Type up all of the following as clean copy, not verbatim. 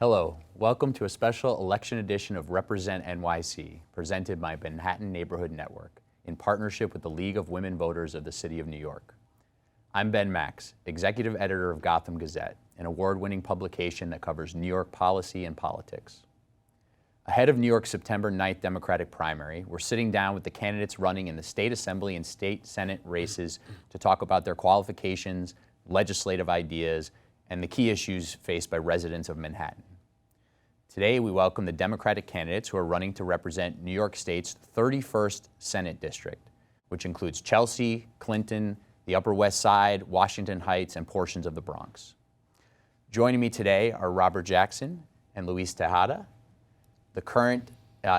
Hello, welcome to a special election edition of Represent NYC, presented by Manhattan Neighborhood Network, in partnership with the League of Women Voters of the City of New York. I'm Ben Max, Executive Editor of Gotham Gazette, an award-winning publication that covers New York policy and politics. Ahead of New York's September 9th Democratic primary, we're sitting down with the candidates running in the State Assembly and State Senate races to talk about their qualifications, legislative ideas, and the key issues faced by residents of Manhattan. Today, we welcome the Democratic candidates who are running to represent New York State's 31st Senate District, which includes Chelsea, Clinton, the Upper West Side, Washington Heights, and portions of the Bronx. Joining me today are Robert Jackson and Luis Tejada. The current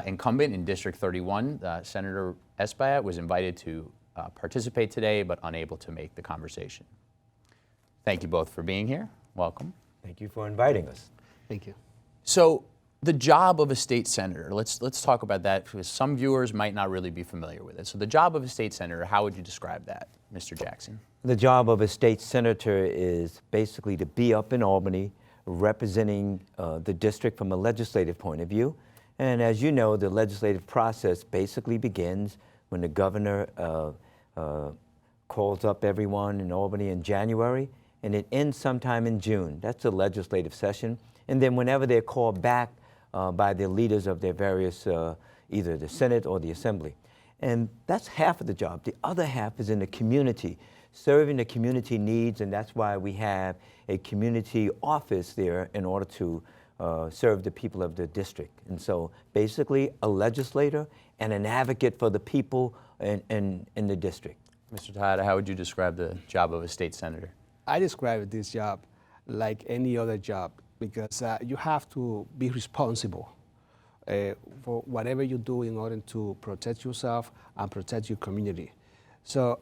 incumbent in District 31, Senator Espaillat, was invited to participate today, but unable to make the conversation. Thank you both for being here. Welcome. Thank you for inviting us. Thank you. So the job of a state senator, let's talk about that because some viewers might not really be familiar with it. So the job of a state senator, how would you describe that, Mr. Jackson? The job of a state senator is basically to be up in Albany representing the district from a legislative point of view. And as you know, the legislative process basically begins when the governor calls up everyone in Albany in January, and it ends sometime in June. That's the legislative session. And then whenever they're called back by the leaders of their various, either the Senate or the Assembly. And that's half of the job. The other half is in the community, serving the community needs, and that's why we have a community office there in order to serve the people of the district. And so basically a legislator and an advocate for the people in the district. Mr. Tejada, how would you describe the job of a state senator? I describe this job like any other job because you have to be responsible for whatever you do in order to protect yourself and protect your community. So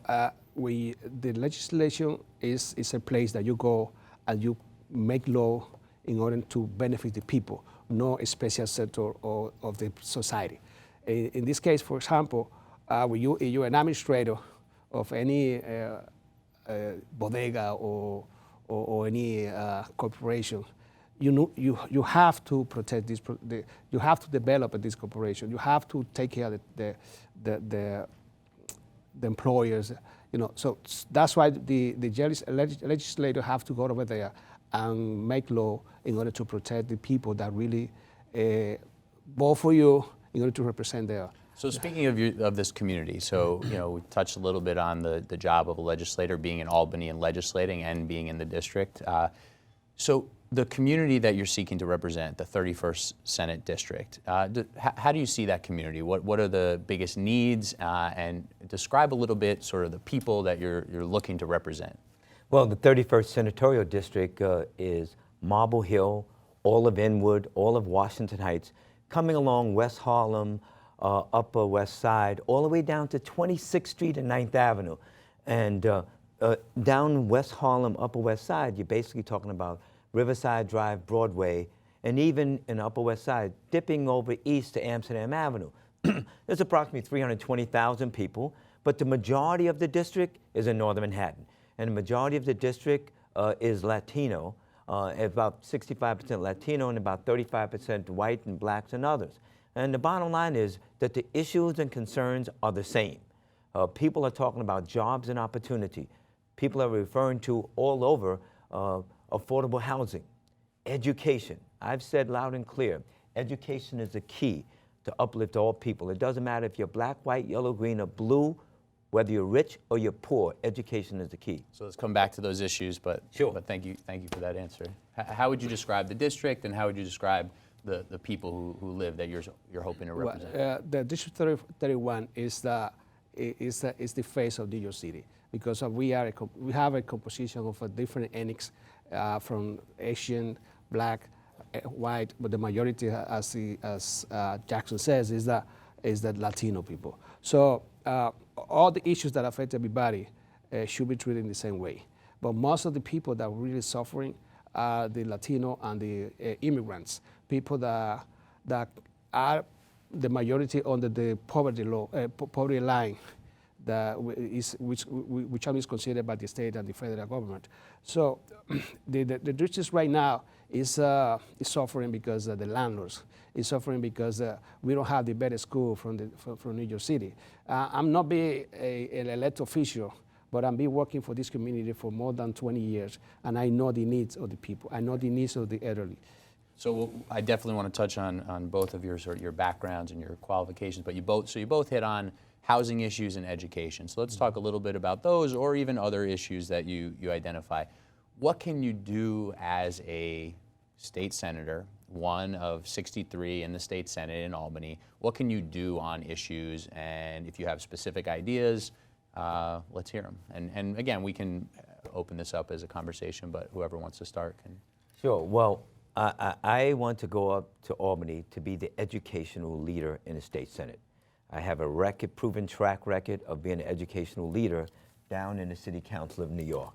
the legislation is a place that you go and you make law in order to benefit the people, not a special sector of the society. In this case, for example, when you're an administrator of any bodega or any corporation, you have to protect this. You have to develop this corporation. You have to take care of the employers. You know, so that's why the legislator have to go over there and make law in order to protect the people that really vote for you in order to represent their. So speaking of this community, so we touched a little bit on the job of a legislator being in Albany and legislating and being in the district. So the community that you're seeking to represent, the 31st Senate District, how do you see that community? What are the biggest needs? And describe a little bit sort of the people that you're looking to represent. Well, the 31st Senatorial District is Marble Hill, all of Inwood, all of Washington Heights, coming along West Harlem, Upper West Side, all the way down to 26th Street and 9th Avenue. And down West Harlem, Upper West Side, you're basically talking about Riverside Drive, Broadway, and even in Upper West Side, dipping over east to Amsterdam Avenue. There's approximately 320,000 people, but the majority of the district is in Northern Manhattan. And the majority of the district is Latino, about 65% Latino and about 35% white and blacks and others. And the bottom line is that the issues and concerns are the same. People are talking about jobs and opportunity. People are referring to all over affordable housing, education. I've said loud and clear, education is the key to uplift all people. It doesn't matter if you're black, white, yellow, green, or blue, whether you're rich or you're poor, education is the key. So let's come back to those issues, but, sure. But thank you for that answer. How would you describe the district, and how would you describe the people who live that you're hoping to represent? Well, the District 31 is the face of New York City because we have a composition of different ethnics from Asian, black, white, but the majority, as Jackson says, is that Latino people. So all the issues that affect everybody should be treated in the same way. But most of the people that are really suffering are the Latino and the immigrants, people that are the majority under the poverty line, which is considered by the state and the federal government. So the district right now is suffering because the landlords is suffering because we don't have the better school from New York City. I'm not being an elected official, but I've been working for this community for more than 20 years, and I know the needs of the people. I know the needs of the elderly. So I definitely want to touch on both of your backgrounds and your qualifications, but you both hit on housing issues and education. So let's talk a little bit about those, or even other issues that you identify. What can you do as a state senator, one of 63 in the state Senate in Albany? What can you do on issues? And if you have specific ideas, let's hear them. And again, we can open this up as a conversation, but whoever wants to start can. Sure. Well, I want to go up to Albany to be the educational leader in the state Senate. I have a proven track record of being an educational leader down in the City Council of New York.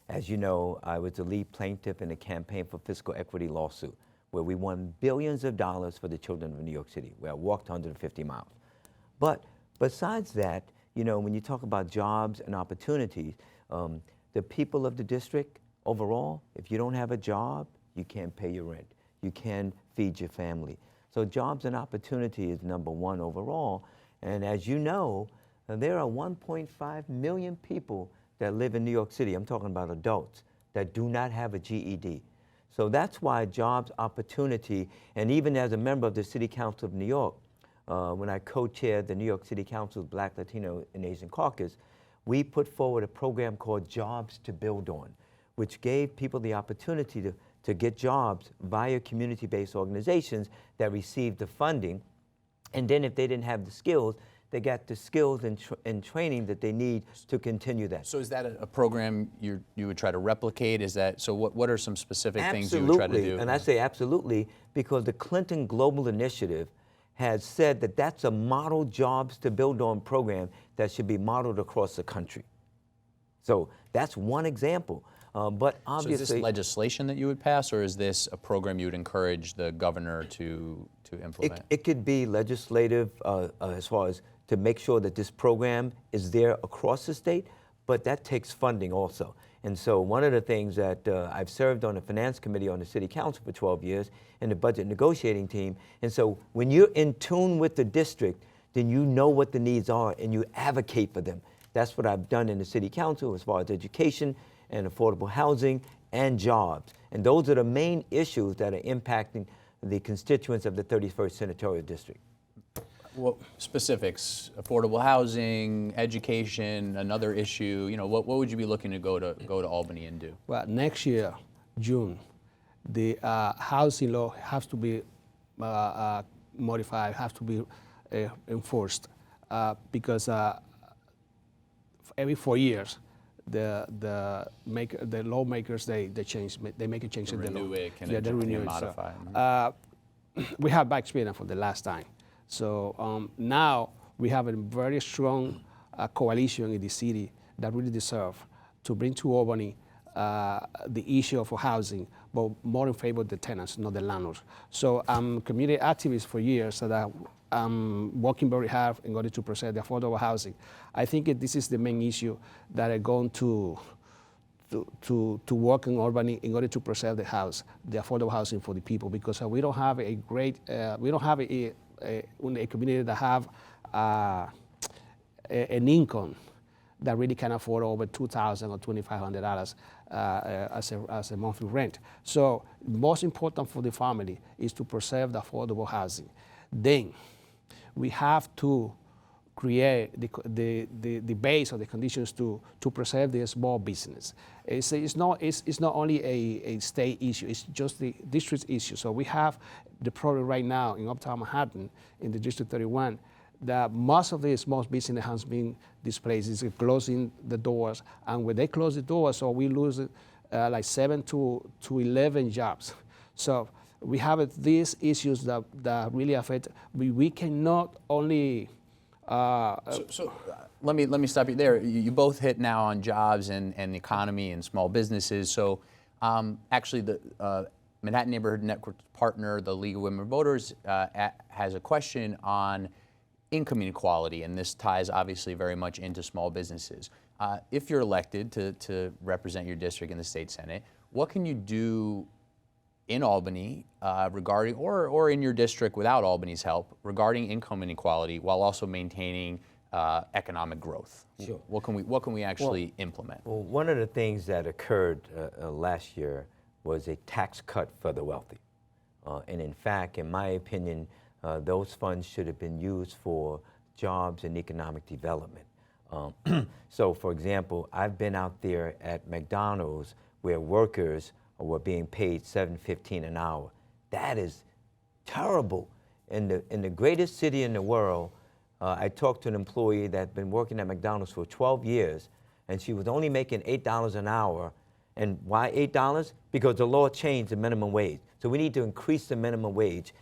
As you know, I was the lead plaintiff in the Campaign for Fiscal Equity lawsuit, where we won billions of dollars for the children of New York City, where I walked 150 miles. But besides that, you know, when you talk about jobs and opportunities, the people of the district overall, if you don't have a job, you can't pay your rent. You can't feed your family. So jobs and opportunity is number one overall. And as you know, there are 1.5 million people that live in New York City. I'm talking about adults that do not have a GED. So that's why jobs, opportunity, and even as a member of the City Council of New York, when I co-chaired the New York City Council's Black, Latino, and Asian Caucus, we put forward a program called Jobs to Build On, which gave people the opportunity to get jobs via community-based organizations that received the funding. And then if they didn't have the skills, they got the skills and training that they need to continue that. So is that a program you would try to replicate? Is that, so what are some specific things you would try to do? Absolutely, and I say absolutely because the Clinton Global Initiative has said that that's a model Jobs to Build On program that should be modeled across the country. So that's one example. But obviously, so is this legislation that you would pass, or is this a program you would encourage the governor to implement? It could be legislative as far as to make sure that this program is there across the state, but that takes funding also. And so one of the things that I've served on the Finance Committee on the City Council for 12 years and the budget negotiating team. And so when you're in tune with the district, then you know what the needs are and you advocate for them. That's what I've done in the City Council as far as education and affordable housing and jobs. And those are the main issues that are impacting the constituents of the 31st Senatorial District. What specifics? Affordable housing, education, another issue. You know, what would you be looking to go to Albany and do? Well, next year, June, the housing law has to be modified, has to be enforced because every 4 years, the lawmakers they make a change in the law. Renew it, can they renew it, modify. So, we have bad experience for the last time. So now we have a very strong coalition in the city that really deserve to bring to Albany the issue of housing, but more in favor of the tenants, not the landlords. So I'm community activist for years, so that I'm working very hard in order to preserve the affordable housing. I think this is the main issue that are going to work in Albany in order to preserve the affordable housing for the people, because we don't have a great, we don't have a community that have an income that really can afford over $2,000 or $2,500 as a monthly rent. So most important for the family is to preserve the affordable housing. Then we have to create the base or the conditions to preserve the small business. It's not only a state issue, it's just the district issue. So we have the problem right now in Uptown Manhattan, in the District 31, that most of the small business has been displaced. It's closing the doors, and when they close the doors, so we lose like 7 to 11 jobs. So we have these issues that really affect. We cannot only. So let me stop you there. You both hit now on jobs and the economy and small businesses. So actually, the Manhattan Neighborhood Network partner, the League of Women Voters, has a question on income inequality, and this ties obviously very much into small businesses. If you're elected to represent your district in the state Senate, what can you do in Albany regarding, or in your district without Albany's help, regarding income inequality while also maintaining economic growth? Sure. What can we actually implement? Well, one of the things that occurred last year was a tax cut for the wealthy. And in fact, in my opinion, those funds should have been used for jobs and economic development. So, for example, I've been out there at McDonald's where workers were being paid $7.15 an hour. That is terrible. In the greatest city in the world, I talked to an employee that had been working at McDonald's for 12 years, and she was only making $8 an hour. And why $8? Because the law changed the minimum wage. So we need to increase the minimum wage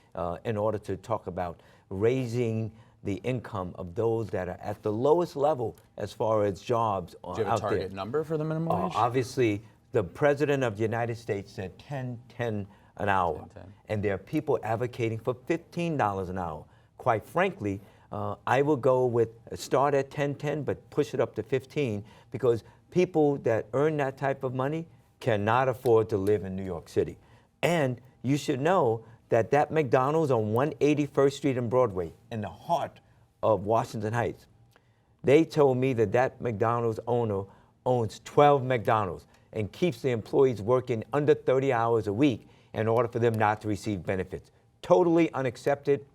in order to talk about raising the income of those that are at the lowest level as far as jobs out there. Do you have a target number for the minimum wage? Obviously, the President of the United States said $10.10 an hour. 10.10. And there are people advocating for $15 an hour. Quite frankly, I will go with start at $10.10, but push it up to $15, because people that earn that type of money cannot afford to live in New York City. And you should know that that McDonald's on 181st Street and Broadway, in the heart of Washington Heights, they told me that that McDonald's owner owns 12 McDonald's and keeps the employees working under 30 hours a week in order for them not to receive benefits. Totally unaccepted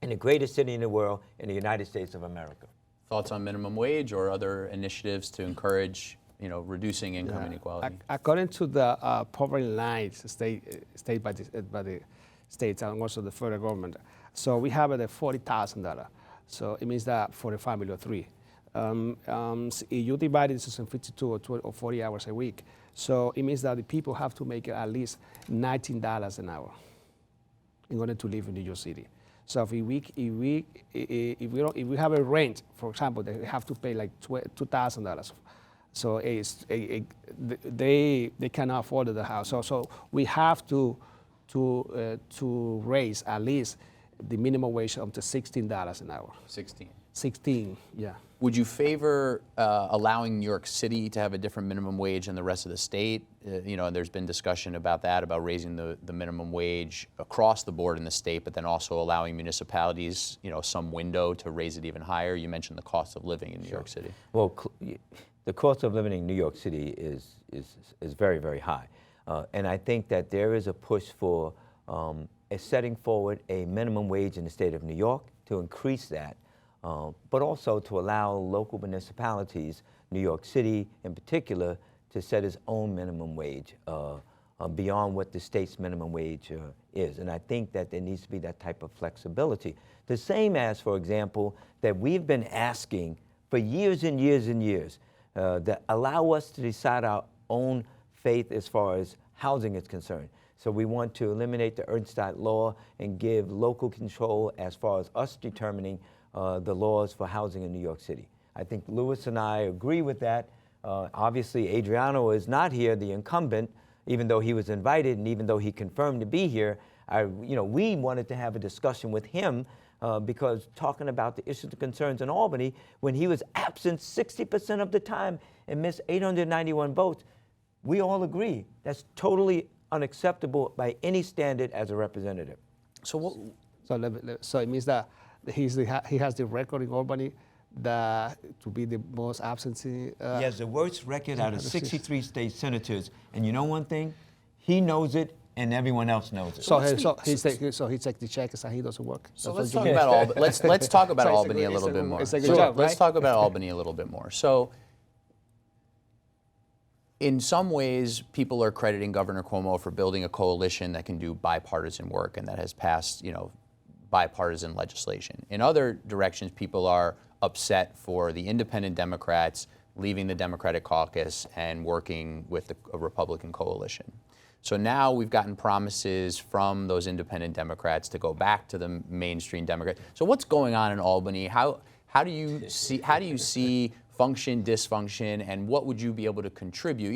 in the greatest city in the world, in the United States of America. Thoughts on minimum wage or other initiatives to encourage, reducing income inequality? According to the poverty lines state by the states and also the federal government, so we have it at $40,000. So it means that for a family of three. If you divide it into 52 or 40 hours a week, so it means that the people have to make at least $19 an hour in order to live in New York City. So if we have a rent, for example, they have to pay like $2,000. So they cannot afford the house. So we have to raise at least the minimum wage up to $16 an hour. 16, yeah. Would you favor allowing New York City to have a different minimum wage than the rest of the state? There's been discussion about that, about raising the minimum wage across the board in the state, but then also allowing municipalities, some window to raise it even higher. You mentioned the cost of living in New York City. Well, the cost of living in New York City is very, very high. And I think that there is a push for setting forward a minimum wage in the state of New York to increase that. But also to allow local municipalities, New York City in particular, to set its own minimum wage beyond what the state's minimum wage is. And I think that there needs to be that type of flexibility. The same as, for example, that we've been asking for years and years and years that allow us to decide our own fate as far as housing is concerned. So we want to eliminate the Ernstine law and give local control as far as us determining the laws for housing in New York City. I think Louis and I agree with that. Obviously, Adriano is not here, the incumbent, even though he was invited and even though he confirmed to be here. We wanted to have a discussion with him because talking about the issues and concerns in Albany, when he was absent 60% of the time and missed 891 votes, we all agree that's totally unacceptable by any standard as a representative. So it means that he has the record in Albany to be the most absentee. He has the worst record out of 63 state senators. And you know one thing? He knows it, and everyone else knows it. So he takes the checks and he doesn't work. So let's talk about Albany. Let's talk about Albany a little bit more. It's a good job, right? Let's talk about Albany a little bit more. So, in some ways, people are crediting Governor Cuomo for building a coalition that can do bipartisan work and that has passed, bipartisan legislation. In other directions, people are upset for the independent Democrats leaving the Democratic caucus and working with a Republican coalition. So now we've gotten promises from those independent Democrats to go back to the mainstream Democrats. So what's going on in Albany? How do you see function, dysfunction, and what would you be able to contribute?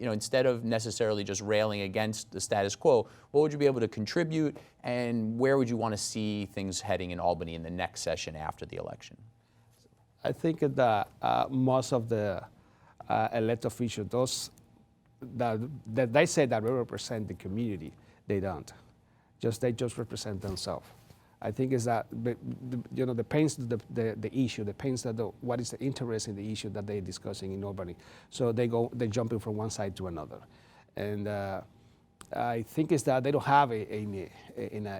instead of necessarily just railing against the status quo, what would you be able to contribute, and where would you want to see things heading in Albany in the next session after the election? I think that most of the elected officials, those that they say that they represent the community, they don't. They just represent themselves. I think is that the pains the issue, the pains that what is the interest in the issue that they're discussing in Albany. So they're jumping from one side to another, and I think is that they don't have in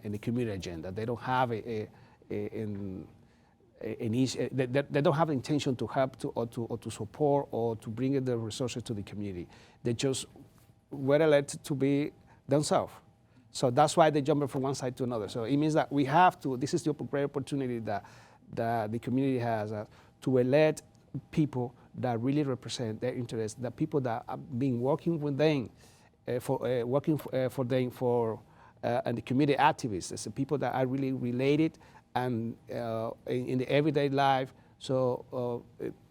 the community agenda. They don't have an issue. They don't have the intention to help or to support or to bring in the resources to the community. They just were elected to be themselves. So that's why they jump from one side to another. So it means that we have to, this is the great opportunity that the community has to elect people that really represent their interests, the people that have been working with them, for them and the community activists, it's the people that are really related and in the everyday life, so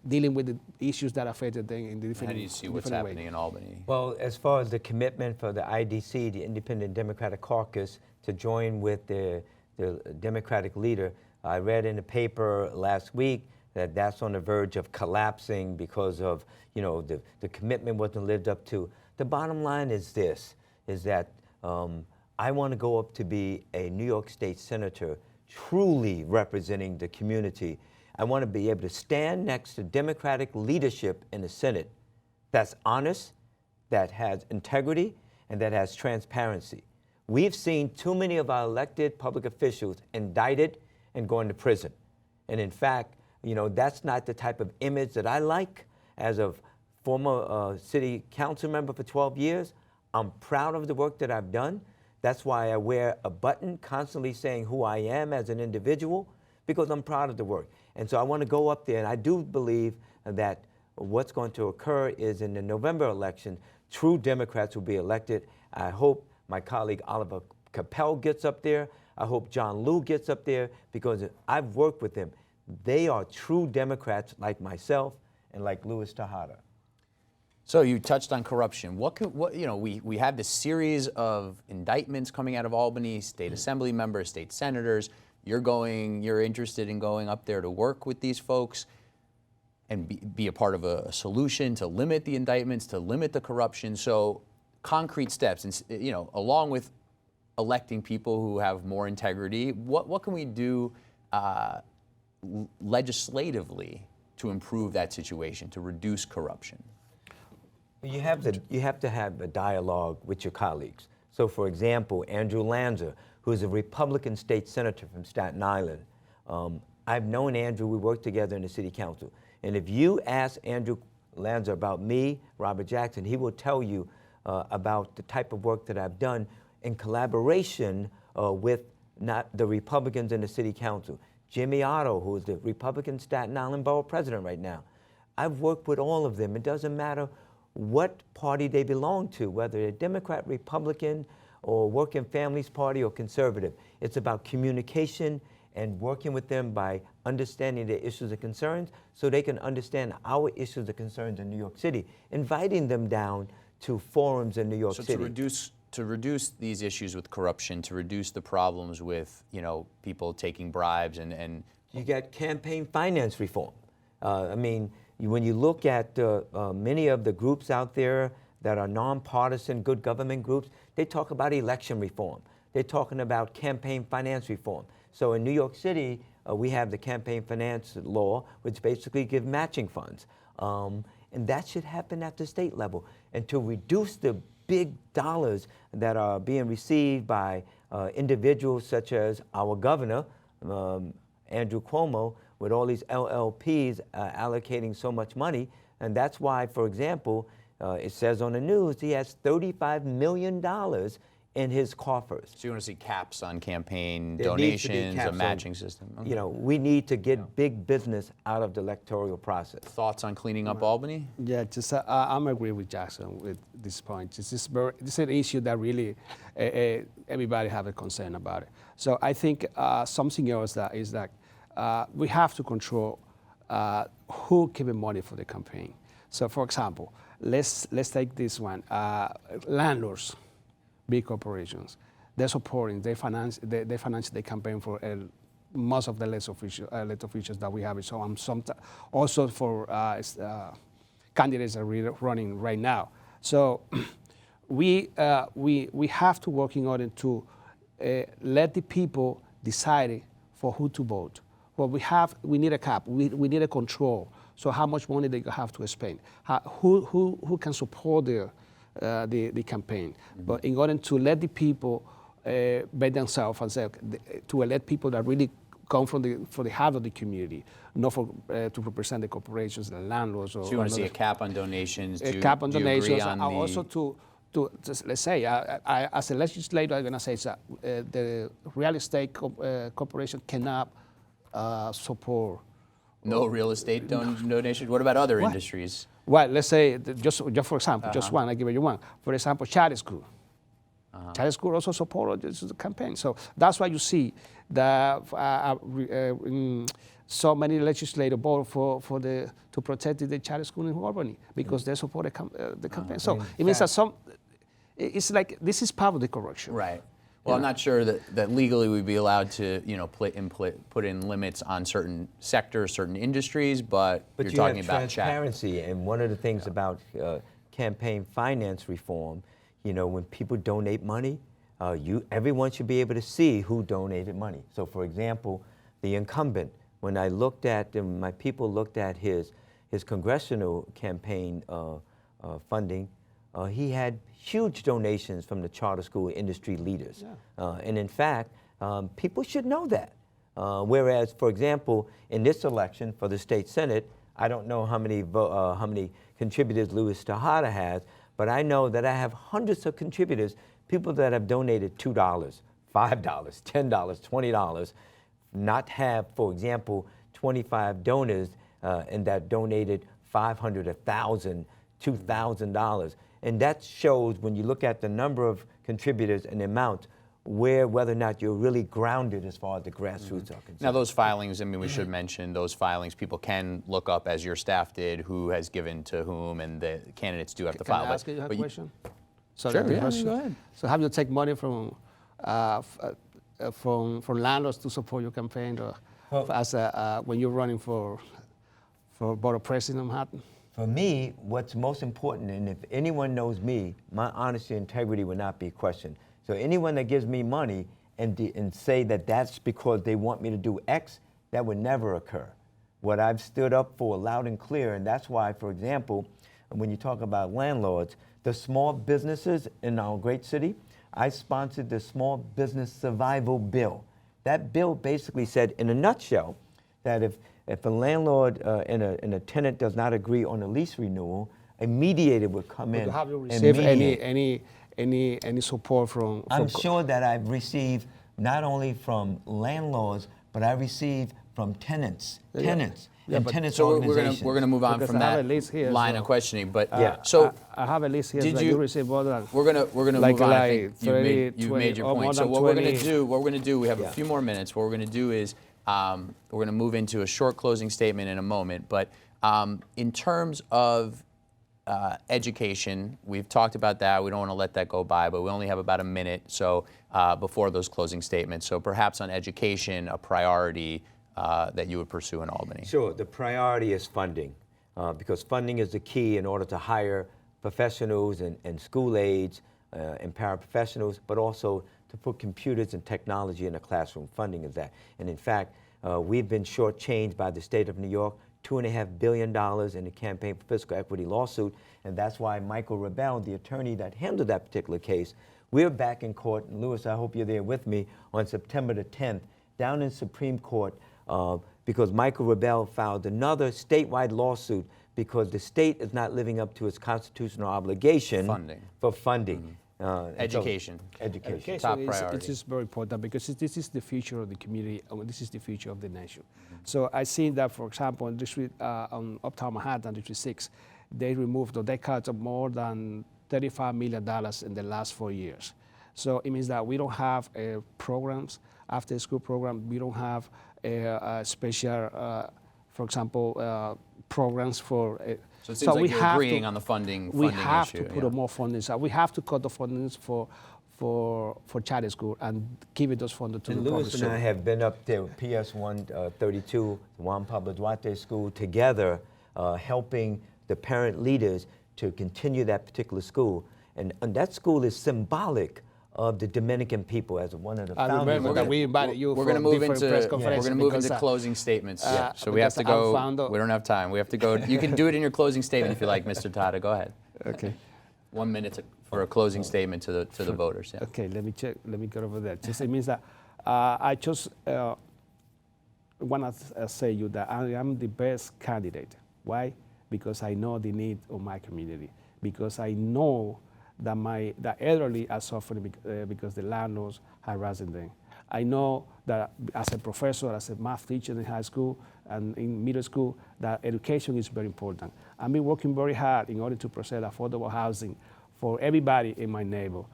dealing with the issues that affected them in the different ways. How do you see what's happening in Albany? Well, as far as the commitment for the IDC, the Independent Democratic Caucus, to join with the Democratic leader, I read in the paper last week that that's on the verge of collapsing because of, the commitment wasn't lived up to. The bottom line is this, is that I want to go up to be a New York State Senator truly representing the community. I want to be able to stand next to Democratic leadership in the Senate that's honest, that has integrity, and that has transparency. We've seen too many of our elected public officials indicted and going to prison. And in fact, that's not the type of image that I like. As a former city council member for 12 years, I'm proud of the work that I've done. That's why I wear a button constantly saying who I am as an individual, because I'm proud of the work. And so I want to go up there, and I do believe that what's going to occur is in the November election, true Democrats will be elected. I hope my colleague Oliver Capel gets up there. I hope John Liu gets up there, because I've worked with them. They are true Democrats like myself and like Louis Tejada. So you touched on corruption. We have this series of indictments coming out of Albany, state assembly members, state senators. You're interested in going up there to work with these folks and be a part of a solution to limit the indictments, to limit the corruption. So concrete steps, and along with electing people who have more integrity, what can we do legislatively to improve that situation, to reduce corruption? You have to have a dialogue with your colleagues. So, for example, Andrew Lanza, who's a Republican state senator from Staten Island. I've known Andrew, we worked together in the city council. And if you ask Andrew Lanza about me, Robert Jackson, he will tell you about the type of work that I've done in collaboration with not the Republicans in the city council. Jimmy Otto, who is the Republican Staten Island Borough President right now. I've worked with all of them. It doesn't matter what party they belong to, whether they're Democrat, Republican, or Working Families Party or conservative. It's about communication and working with them by understanding their issues and concerns so they can understand our issues and concerns in New York City, inviting them down to forums in New York City. To reduce these issues with corruption, to reduce the problems with people taking bribes and you got campaign finance reform. When you look at many of the groups out there that are nonpartisan, good government groups, they talk about election reform. They're talking about campaign finance reform. So in New York City, we have the campaign finance law, which basically gives matching funds. And that should happen at the state level. And to reduce the big dollars that are being received by individuals such as our governor, Andrew Cuomo, with all these LLPs allocating so much money. And that's why, for example, it says on the news he has $35 million in his coffers. So you want to see caps on campaign There needs to be donations, a caps matching system? Okay. We need to get big business out of the electoral process. Thoughts on cleaning up Albany? Yeah, just I'm agree with Jackson with this point. This is an issue that really everybody have a concern about it. So I think something else that is that we have to control who giving money for the campaign. So, for example, let's take this one. Landlords, big corporations, they're supporting, they finance the campaign for most of the elected officials that we have. So also for candidates that are running right now. So we have to work in order to let the people decide for who to vote. Well, we need a cap. We need a control. So how much money they have to spend? Who can support the campaign? Mm-hmm. But in order to let the people by themselves and say, to elect people that really come from the heart of the community, not to represent the corporations, the landlords. Or so you want to see a cap on donations? A cap on donations. And also to let's say, I as a legislator, I'm going to say the real estate corporation cannot support. No real estate donations? What about other industries? Well, let's say, just for example, just one, I give you one. For example, charter school. Charter school also support the campaign. So that's why you see that so many legislators vote to protect the charter school in Albany because they support the campaign. So it means that it's like this is part of the corruption. Right. Well, I'm not sure that legally we'd be allowed to, put in limits on certain sectors, certain industries, but you're talking about transparency. And one of the things about campaign finance reform, when people donate money, everyone should be able to see who donated money. So, for example, the incumbent, when I looked at my people looked at his congressional campaign funding, he had huge donations from the charter school industry leaders. Yeah. And in fact, people should know that. Whereas, for example, in this election for the state senate, I don't know how many contributors Louis Tejada has, but I know that I have hundreds of contributors, people that have donated $2, $5, $10, $20, not have, for example, 25 donors and that donated $500, $1,000, $2,000. And that shows, when you look at the number of contributors and the amount, whether or not you're really grounded as far as the grassroots are concerned. Now, those filings, we should mention those filings. People can look up, as your staff did, who has given to whom, and the candidates do have to file. Can I ask you a question? Sure, go ahead. So have you take money from landlords to support your campaign, or when you're running for board of president in Manhattan? For me, what's most important, and if anyone knows me, my honesty and integrity will not be questioned. So anyone that gives me money and say that that's because they want me to do X, that would never occur. What I've stood up for loud and clear, and that's why, for example, when you talk about landlords, the small businesses in our great city, I sponsored the Small Business Survival Bill. That bill basically said, in a nutshell, that if a landlord and a tenant does not agree on a lease renewal, a mediator would come in. Have you received any support from? I'm sure that I've received not only from landlords, but I received from tenants and tenants organizations. We're going to move on from that line of questioning. But so I have a list here. Did you receive more than? We're going to move on. I think you've made your point. So what we're going to do, we have a few more minutes. What we're going to do is we're going to move into a short closing statement in a moment. But in terms of education, we've talked about that. We don't want to let that go by, but we only have about a minute before those closing statements. So perhaps on education, a priority that you would pursue in Albany. Sure. The priority is funding, because funding is the key in order to hire professionals and school aides and paraprofessionals, but also to put computers and technology in the classroom. Funding is that. And in fact, we've been shortchanged by the state of New York, $2.5 billion in the Campaign for Fiscal Equity lawsuit, and that's why Michael Rebell, the attorney that handled that particular case, we're back in court, and Louis, I hope you're there with me, on September the 10th, down in Supreme Court, because Michael Rebell filed another statewide lawsuit because the state is not living up to its constitutional obligation for funding. Education, top priority. It is very important because this is the future of the community, and this is the future of the nation. So I see that, for example, in on Uptown Manhattan, District 6, they removed or they cut more than $35 million in the last 4 years. So it means that we don't have programs, after school program. We don't have special, for example, programs for So it seems like you're agreeing on the funding We issue. have to put more funding. So we have to cut the fundings for charter school and give it those funding to And the public Louis and I school. have been up there with PS 132, Juan Pablo Duarte School, together helping the parent leaders to continue that particular school. And that school is symbolic of the Dominican people as one of the I founders. remember that we invited you We're for going to move different into press conferences. we're going to move because, into closing statements. So we have to because go. I found out- We don't have time. We have to go. You can do it in your closing statement if you like, Mr. Tejada. Go ahead. Okay. 1 minute for a closing statement to the voters. Yeah. Okay, let me check. Let me go over there. Just it means that I just want to say you that I am the best candidate. Why? Because I know the need of my community. Because I know that the elderly are suffering because the landlords are harassing them. I know that as a professor, as a math teacher in high school and in middle school, that education is very important. I've been working very hard in order to provide affordable housing for everybody in my neighborhood.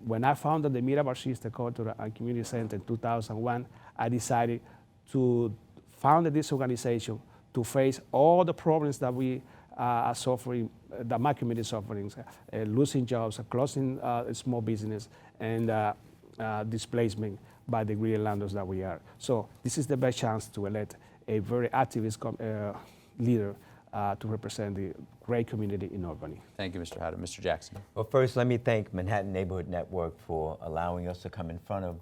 When I founded the Mira Barcista Cultural and Community Center in 2001, I decided to found this organization to face all the problems that we are suffering, that my community is suffering, losing jobs, closing small business, and displacement by the greedy landlords that we are. So this is the best chance to elect a very activist leader to represent the great community in Albany. Thank you, Mr. Tejada. Mr. Jackson. Well, first, let me thank Manhattan Neighborhood Network for allowing us to come in front of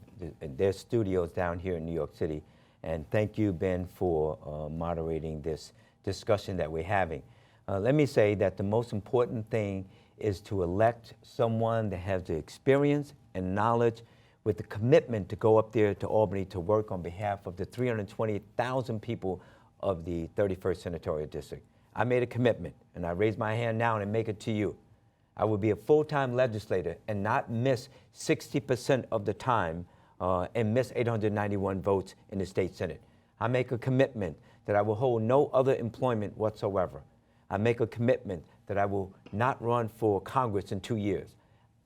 their studios down here in New York City. And thank you, Ben, for moderating this discussion that we're having. Let me say that the most important thing is to elect someone that has the experience and knowledge with the commitment to go up there to Albany to work on behalf of the 320,000 people of the 31st Senatorial District. I made a commitment, and I raise my hand now and make it to you. I will be a full-time legislator and not miss 60% of the time and miss 891 votes in the state Senate. I make a commitment that I will hold no other employment whatsoever. I make a commitment that I will not run for Congress in 2 years.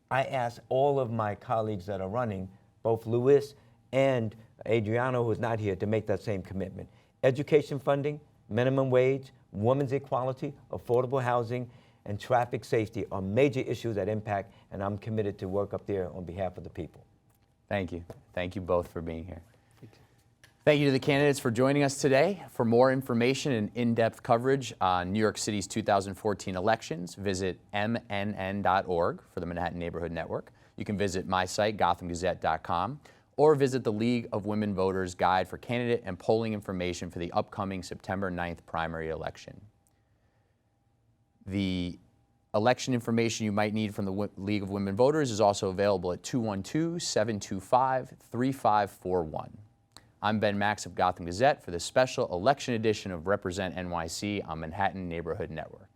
I ask all of my colleagues that are running, both Luis and Adriano, who is not here, to make that same commitment. Education funding, minimum wage, women's equality, affordable housing, and traffic safety are major issues that impact, and I'm committed to work up there on behalf of the people. Thank you. Thank you both for being here. Thank you to the candidates for joining us today. For more information and in-depth coverage on New York City's 2014 elections, visit mnn.org for the Manhattan Neighborhood Network. You can visit my site, gothamgazette.com, or visit the League of Women Voters Guide for candidate and polling information for the upcoming September 9th primary election. The election information you might need from the League of Women Voters is also available at 212-725-3541. I'm Ben Max of Gotham Gazette for this special election edition of Represent NYC on Manhattan Neighborhood Network.